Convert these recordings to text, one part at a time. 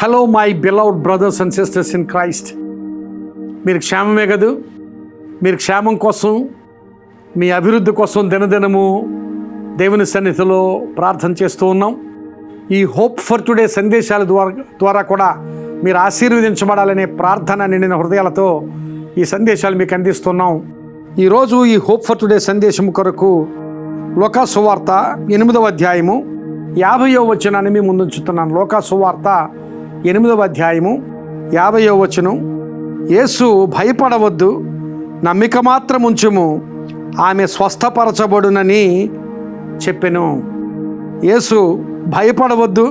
Hello my beloved brothers and sisters in Christ. మీరు క్షేమమే కదూ? మీరు క్షేమం కోసం, మీ అభివృద్ధి కోసం దినదినము దేవుని సన్నిధిలో ప్రార్థన చేస్తూ ఉన్నాం. ఈ హోప్ ఫర్ టుడే సందేశాల ద్వారా కూడా మీరు ఆశీర్వదించబడాలనే ప్రార్థన నిండిన హృదయాలతో ఈ సందేశాలు మీకు అందిస్తున్నాం. ఈరోజు ఈ హోప్ ఫర్ టుడే సందేశం కొరకు లూకా సువార్త 8వ అధ్యాయము 50వ వచనాన్ని మీ ముందుంచుతున్నాను. లూకా సువార్త 8వ అధ్యాయము 50వ వచనం. యేసు భయపడవద్దు, నమ్మిక మాత్రం ఉంచుము, ఆమె స్వస్థపరచబడునని చెప్పెను. యేసు భయపడవద్దు,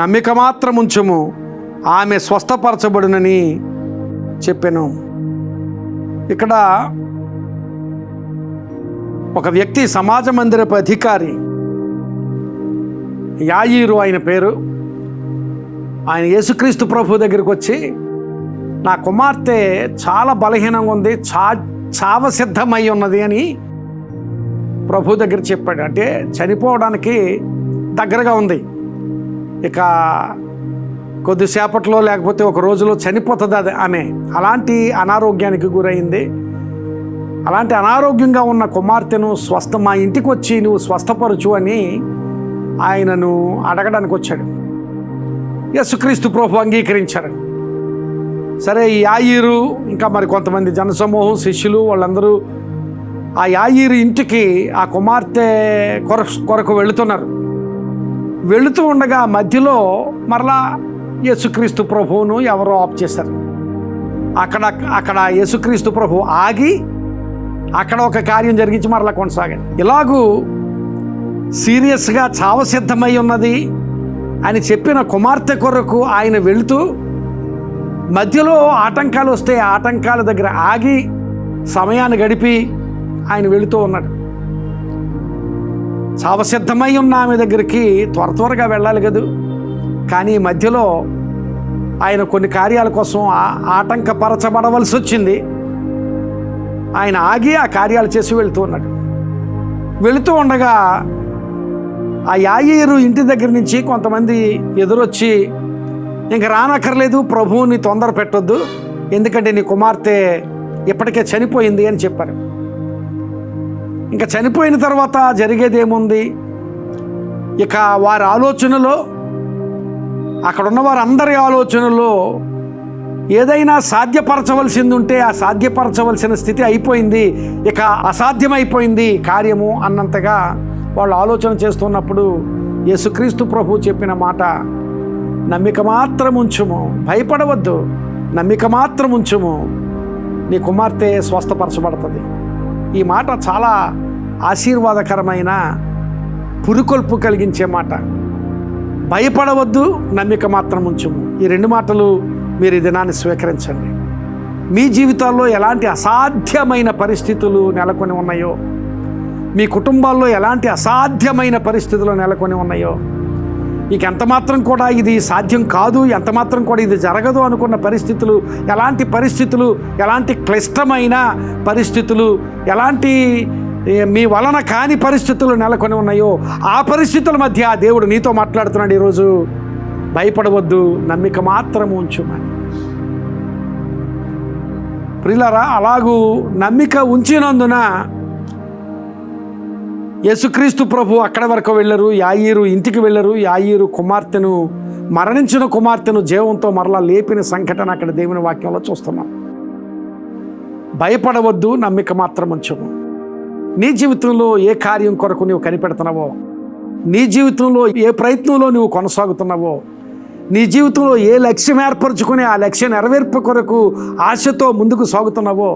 నమ్మిక మాత్రం ఉంచుము, ఆమె స్వస్థపరచబడునని చెప్పెను. ఇక్కడ ఒక వ్యక్తి, సమాజ మందిరపు అధికారి, యాయీరు ఆయన పేరు. ఆయన యేసుక్రీస్తు ప్రభు దగ్గరికి వచ్చి, నా కుమార్తె చాలా బలహీనంగా ఉంది, చావ సిద్ధమై ఉన్నది అని ప్రభు దగ్గర చెప్పాడు. అంటే చనిపోవడానికి దగ్గరగా ఉంది, ఇక కొద్దిసేపట్లో లేకపోతే ఒక రోజులో చనిపోతుంది అది ఆమె. అలాంటి అనారోగ్యానికి గురైంది. అలాంటి అనారోగ్యంగా ఉన్న కుమార్తెను మా ఇంటికి వచ్చి నువ్వు స్వస్థపరచు అని ఆయనను అడగడానికి వచ్చాడు. యేసుక్రీస్తు ప్రభు అంగీకరించారు. సరే, ఈ యాయీరు ఇంకా మరి కొంతమంది జనసమూహం, శిష్యులు, వాళ్ళందరూ ఆ యాయీరు ఇంటికి ఆ కుమార్తె కొరకు వెళుతున్నారు. వెళుతూ ఉండగా మధ్యలో యేసుక్రీస్తు ప్రభువును ఎవరో ఆఫ్ చేశారు. అక్కడ యేసుక్రీస్తు ప్రభు ఆగి అక్కడ ఒక కార్యం జరిగించి మరలా కొనసాగాడు. ఇలాగూ సీరియస్గా చావసిద్ధమై ఉన్నది అని చెప్పిన కుమార్తె కొరకు ఆయన వెళుతూ మధ్యలో ఆటంకాలు వస్తే ఆటంకాల దగ్గర ఆగి సమయాన్ని గడిపి ఆయన వెళుతూ ఉన్నాడు. చావసిద్ధమై ఉన్న ఆమె దగ్గరికి త్వరగా వెళ్ళాలి కదూ. కానీ మధ్యలో ఆయన కొన్ని కార్యాల కోసం ఆటంకపరచబడవలసి వచ్చింది. ఆయన ఆగి ఆ కార్యాలు చేసి వెళుతూ ఉన్నాడు. వెళుతూ ఉండగా ఆ యాయీరు ఇంటి దగ్గర నుంచి కొంతమంది ఎదురొచ్చి, ఇంక రానక్కర్లేదు, ప్రభువుని తొందర పెట్టొద్దు, ఎందుకంటే నీ కుమార్తె ఇప్పటికే చనిపోయింది అని చెప్పారు. ఇంకా చనిపోయిన తర్వాత జరిగేదేముంది? ఇక వారి ఆలోచనలో, అక్కడున్న వారందరి ఆలోచనలో ఏదైనా సాధ్యపరచవలసింది ఉంటే ఆ సాధ్యపరచవలసిన స్థితి అయిపోయింది, ఇక అసాధ్యమైపోయింది కార్యము అన్నంతగా వాళ్ళు ఆలోచన చేస్తున్నప్పుడు యేసుక్రీస్తు ప్రభు చెప్పిన మాట, నమ్మిక మాత్రం ఉంచుము, భయపడవద్దు, నమ్మిక మాత్రం ఉంచుము, నీ కుమార్తె స్వస్థపరచబడుతుంది. ఈ మాట చాలా ఆశీర్వాదకరమైన, పురుకొల్పు కలిగించే మాట. భయపడవద్దు, నమ్మిక మాత్రం ఉంచుము. ఈ రెండు మాటలు మీరు ఈ దినాన్ని స్వీకరించండి. మీ జీవితాల్లో ఎలాంటి అసాధ్యమైన పరిస్థితులు నెలకొని ఉన్నాయో, మీ కుటుంబాల్లో ఎలాంటి అసాధ్యమైన పరిస్థితులు నెలకొని ఉన్నాయో, ఇక ఎంతమాత్రం కూడా ఇది సాధ్యం కాదు, ఎంతమాత్రం కూడా ఇది జరగదు అనుకున్న పరిస్థితులు, ఎలాంటి క్లిష్టమైన పరిస్థితులు, ఎలాంటి మీ వలన కాని పరిస్థితులు నెలకొని ఉన్నాయో, ఆ పరిస్థితుల మధ్య దేవుడు నీతో మాట్లాడుతున్నాడు ఈరోజు. భయపడవద్దు, నమ్మిక మాత్రం ఉంచుమని. ప్రియులారా, అలాగూ నమ్మిక ఉంచినందున యేసుక్రీస్తు ప్రభు అక్కడ వరకు వెళ్ళరు, యాయీరు ఇంటికి వెళ్ళరు. యాయీరు మరణించిన కుమార్తెను జీవంతో మరలా లేపిన సంఘటన అక్కడ దేవుని వాక్యంలో చూస్తున్నాం. భయపడవద్దు, నమ్మిక మాత్రం ఉంచుము. నీ జీవితంలో ఏ కార్యం కొరకు నువ్వు కనిపెడుతున్నావో, నీ జీవితంలో ఏ ప్రయత్నంలో నువ్వు కొనసాగుతున్నావో, నీ జీవితంలో ఏ లక్ష్యం ఏర్పరచుకుని ఆ లక్ష్య నెరవేర్పు కొరకు ఆశతో ముందుకు సాగుతున్నావో,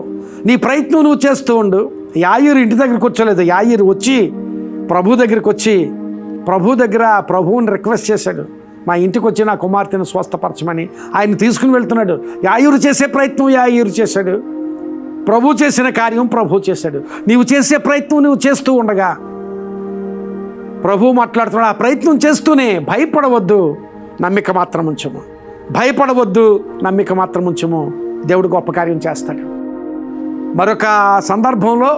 నీ ప్రయత్నం నువ్వు చేస్తూ ఉండు. యాయీరు ఇంటి దగ్గరికి వచ్చలేదు. యాయీరు వచ్చి ప్రభు దగ్గరికి వచ్చి ప్రభువుని రిక్వెస్ట్ చేశాడు, మా ఇంటికి వచ్చి నా కుమార్తెను స్వస్థపరచమని. ఆయన తీసుకుని వెళ్తున్నాడు. యాయీరు చేసే ప్రయత్నం యాయీరు చేశాడు, ప్రభు చేసిన కార్యం ప్రభు చేశాడు. నీవు చేసే ప్రయత్నం నువ్వు చేస్తూ ఉండగా ప్రభు మాట్లాడుతున్నాడు. ఆ ప్రయత్నం చేస్తూనే భయపడవద్దు, నమ్మిక మాత్రం ఉంచుము. భయపడవద్దు, నమ్మిక మాత్రం ఉంచుము. దేవుడు గొప్ప కార్యం చేస్తాడు. మరొక సందర్భంలో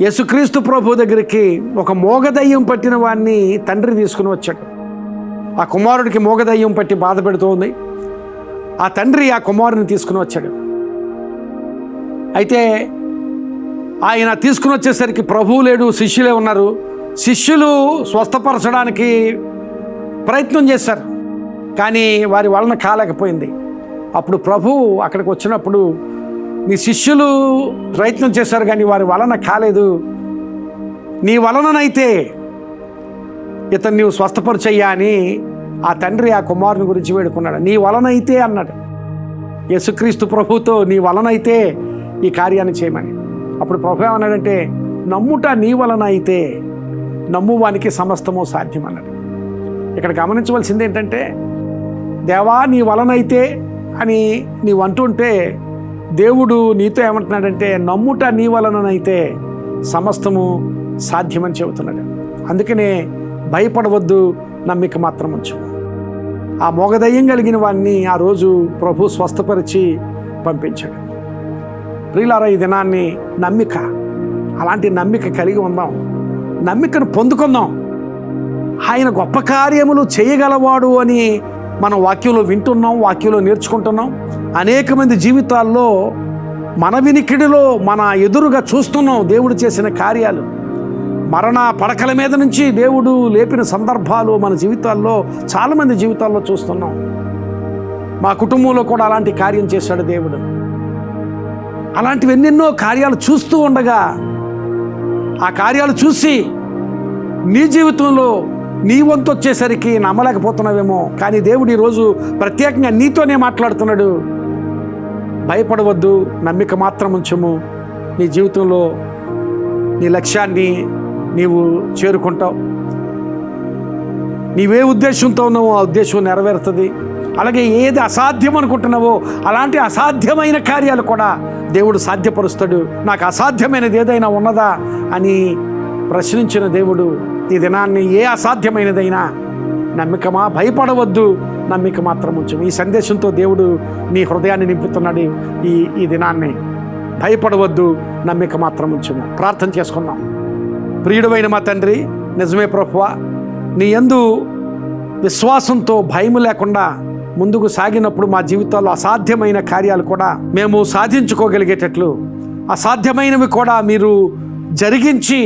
యేసుక్రీస్తు ప్రభు దగ్గరికి ఒక మోగదయ్యం పట్టిన వాడిని తండ్రి తీసుకుని వచ్చాడు. ఆ కుమారుడికి మోగదయ్యం పట్టి బాధ పెడుతోంది. ఆ తండ్రి ఆ కుమారుని తీసుకుని వచ్చాడు. అయితే ఆయన తీసుకుని వచ్చేసరికి ప్రభువు లేడు, శిష్యులే ఉన్నారు. శిష్యులు స్వస్థపరచడానికి ప్రయత్నం చేశారు, కానీ వారి వలన కాలేకపోయింది. అప్పుడు ప్రభువు అక్కడికి వచ్చినప్పుడు, మీ శిష్యులు ప్రయత్నం చేశారు కానీ వారి వలన కాలేదు, నీ వలననైతే ఇతను నీవు స్వస్థపరిచయ్యా అని ఆ తండ్రి ఆ కుమారుని గురించి వేడుకున్నాడు. నీ వలనైతే అన్నాడు యేసుక్రీస్తు ప్రభుతో, నీ వలనైతే ఈ కార్యాన్ని చేయమని. అప్పుడు ప్రభు ఏమన్నాడంటే, నమ్ముట నీ వలన అయితే నమ్మువానికి సమస్తము సాధ్యం అన్నాడు. ఇక్కడ గమనించవలసింది ఏంటంటే, దేవా నీ వలనైతే అని నీవు అంటుంటే దేవుడు నీతో ఏమంటున్నాడంటే, నమ్ముట నీ వలననైతే సమస్తము సాధ్యమని చెబుతున్నాడు. అందుకనే భయపడవద్దు, నమ్మిక మాత్రం ఉంచు. ఆ మోగదయ్యం కలిగిన వాడిని ఆ రోజు ప్రభు స్వస్థపరిచి పంపించాడు. ప్రియులారా, ఈ దినాన్ని నమ్మిక, అలాంటి నమ్మిక కలిగి ఉందాం, నమ్మికను పొందుకుందాం. ఆయన గొప్ప కార్యములు చేయగలవాడు అని మనం వాక్యంలో వింటున్నాం, వాక్యంలో నేర్చుకుంటున్నాం. అనేక మంది జీవితాల్లో మన వినికిడిలో మన ఎదురుగా చూస్తున్నాం దేవుడు చేసిన కార్యాలు. మరణ పడకల మీద నుంచి దేవుడు లేపిన సందర్భాలు మన జీవితాల్లో, చాలామంది జీవితాల్లో చూస్తున్నాం. మా కుటుంబంలో కూడా అలాంటి కార్యం చేశాడు దేవుడు. అలాంటివి ఎన్నెన్నో కార్యాలు చూస్తూ ఉండగా, ఆ కార్యాలు చూసి నీ జీవితంలో నీ వంతు వచ్చేసరికి నమ్మలేకపోతున్నావేమో, కానీ దేవుడు ఈరోజు ప్రత్యేకంగా నీతోనే మాట్లాడుతున్నాడు. భయపడవద్దు, నమ్మిక మాత్రం ఉంచము. నీ జీవితంలో నీ లక్ష్యాన్ని నీవు చేరుకుంటావు. నీవే ఉద్దేశంతో ఉన్నావో ఆ ఉద్దేశం నెరవేరుతుంది. అలాగే ఏది అసాధ్యం అనుకుంటున్నావో అలాంటి అసాధ్యమైన కార్యాలు కూడా దేవుడు సాధ్యపరుస్తాడు. నాకు అసాధ్యమైనది ఏదైనా ఉన్నదా అని ప్రశ్నించిన దేవుడు ఈ దినాన్ని ఏ అసాధ్యమైనదైనా నమ్మికమా, భయపడవద్దు, నమ్మిక మాత్రం ఉంచు. ఈ సందేశంతో దేవుడు నీ హృదయాన్ని నింపుతున్నాడు. ఈ దినాన్ని భయపడవద్దు, నమ్మిక మాత్రం ఉంచము. ప్రార్థన చేసుకుందాం. ప్రియుడమైన మా తండ్రి, నిజమే ప్రభువా, నీ యందు విశ్వాసంతో భయం లేకుండా ముందుకు సాగినప్పుడు మా జీవితాల్లో అసాధ్యమైన కార్యాలు కూడా మేము సాధించుకోగలిగేటట్లు, అసాధ్యమైనవి కూడా మీరు జరిగించి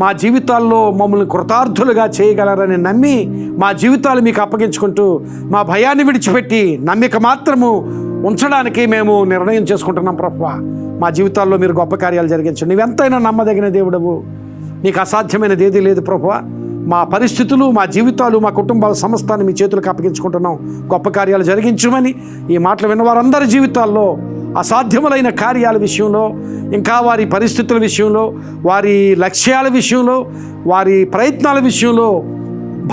మా జీవితాల్లో మమ్మల్ని కృతార్థులుగా చేయగలరని నమ్మి మా జీవితాలు మీకు అప్పగించుకుంటూ మా భయాన్ని విడిచిపెట్టి నమ్మిక మాత్రము ఉంచడానికి మేము నిర్ణయం చేసుకుంటున్నాం ప్రభువా. మా జీవితాల్లో మీరు గొప్ప కార్యాలు జరిగించండి. నువ్వెంతైనా నమ్మదగిన దేవుడవు, నీకు అసాధ్యమైనది ఏదీ లేదు ప్రభువా. మా పరిస్థితులు, మా జీవితాలు, మా కుటుంబాల సమస్తాన్ని మీ చేతులకు అప్పగించుకుంటున్నాం. గొప్ప కార్యాలు జరిగించమని ఈ మాటలు విన్న వారందరి జీవితాల్లో అసాధ్యములైన కార్యాల విషయంలో, ఇంకా వారి పరిస్థితుల విషయంలో, వారి లక్ష్యాల విషయంలో, వారి ప్రయత్నాల విషయంలో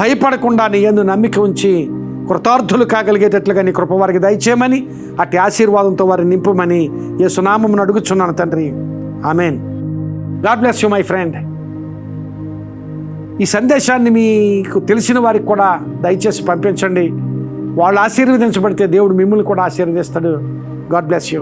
భయపడకుండా నీ యందు నమ్మిక ఉంచి కృతార్థులు కాగలిగేటట్లుగా నీ కృప వారికి దయచేయమని, అట్టి ఆశీర్వాదంతో వారిని నింపమని యేసు నామమున అడుగుచున్నాను తండ్రి. Amen. God bless you my friend. ఈ సందేశాన్ని మీకు తెలిసిన వారికి కూడా దయచేసి పంపించండి. వాళ్ళు ఆశీర్వదించబడితే దేవుడు మిమ్మల్ని కూడా ఆశీర్వదిస్తాడు. God bless you.